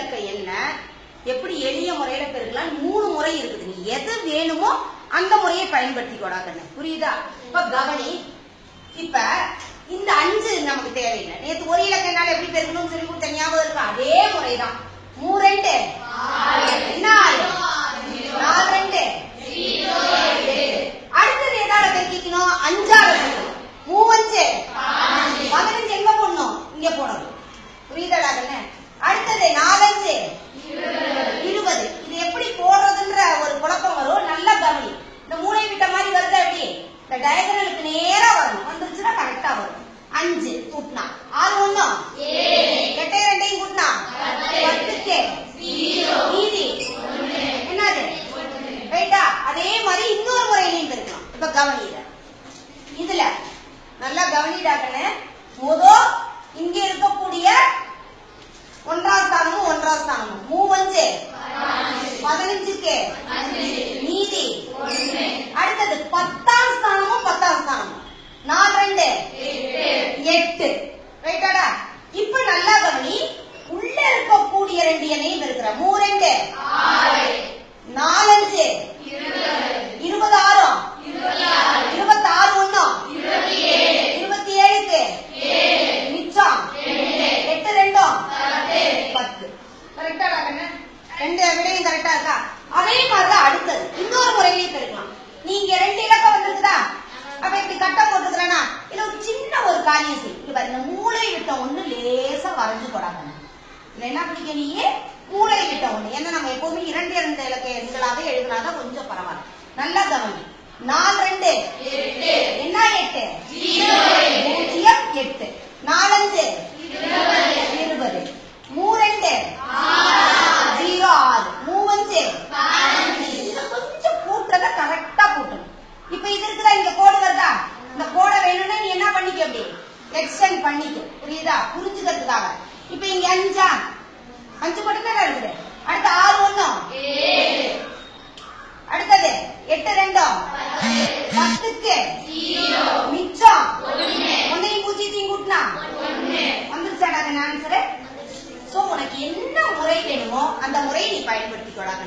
இருக்க எண்ண எப்படி எளிய முறையில பெருக்கலாம் 3 முறை இருக்குது. நீ எது வேணுமோ அந்த முறையை பயன்படுத்திக்கோடா கண்ணு. புரியுதா? இப்ப கவனி. இப்ப இந்த 5 நமக்கு தேவையில்லை. நேற்று ஒரு இலக்க என்னால எப்படி பெருக்கணும்னு சொல்லி கொடுத்த ஞாபகம் இருக்கா? அதே முறைதான். 3 2 என்ன 4 2 அடுத்தது எதால பெருக்கிக்கணும்? 5 3 5 15 எங்க போடணும்? இங்க போடணும். புரியுதா கண்ணு? அடுத்தது 4 5 20. இது எப்படி போடுறதுன்ற ஒரு குழப்பம் வரும். நல்லா கவனி. இந்த மூளை விட்ட மாதிரி வருது. எப்படி இந்த டயகனலுக்கு நேரா வரணும். வந்துருச்சுன்னா கரெக்டா வரும். 5 கூட்டினா 6 1 8 2 கூட்டினா 10க்கு மீதி என்னது? ரைட்டா? அதே மாதிரி இன்னொரு முறையிலையும் பெருக்கலாம். இப்ப கவனிட இதுல நல்லா கவனிடாக்கன்னு இங்க இருக்கக்கூடிய 1ஆம் ஸ்தானமும் 1ஆம் ஸ்தானமும் 3 5 15க்கு மீதி அடுத்தது 10ஆம் ஸ்தானமும் 10ஆம் ஸ்தானமும் 4 2 8 ரைட்டாடா? இப்ப நல்லா கவனி. உள்ள இருக்கக்கூடிய 2 எண்ணையும் இருக்கிற 3 2 4 5 26 26 1 27க்கு மிச்சம் 8 2 10. கரெக்டாடா கண்ணு? 2 விடையும் கரெக்டா இருக்கா? அதே மாதிரிதான் அடுத்தது இன்னொரு முறையிலேயே பெருக்கலாம். நீங்க 2 இலக்கம் வந்திருக்குதா? அப்ப இப்படி கட்டம் போட்டுக்கிறேன்னா இல்ல ஒரு சின்ன ஒரு காரியம் செய்யும். இப்ப இந்த மூளை விட்ட ஒண்ணு லேசா வரைஞ்சு போடாங்க. இல்ல என்ன பண்ணிக்க நீ மூளை விட்ட ஒண்ணு. ஏன்னா நம்ம எப்பவுமே 2 2 இலக்க எண்களாக எழுதினாதான் கொஞ்சம் பரவாயில்ல. நல்லா கவனி. 4 2 என்ன 8 0 8 4 5 20 3 2 0 6 3 5 கொஞ்சம் கூட்டத கரெக்டா கூட்டணும். இப்ப இது இருக்குதா? இங்க கோடு வருதா? இந்த கோடை வேணும்னா நீ என்ன பண்ணிக்க? அப்படி எக்ஸ்டெண்ட் பண்ணிக்க. புரியுதா? புரிஞ்சுக்கிறதுக்காக. இப்ப இங்க 5 மட்டும் இருக்குது. அடுத்து 6 1 அடுத்தது 8 2 10க்கு மிச்சம் 1 பூஜ்ஜியத்தையும் கூட்டினா வந்துருச்சாடா ஆன்சரு? சோ உனக்கு என்ன முறை வேணுமோ அந்த முறையை நீ பயன்படுத்திக்கொள்ளாங்க.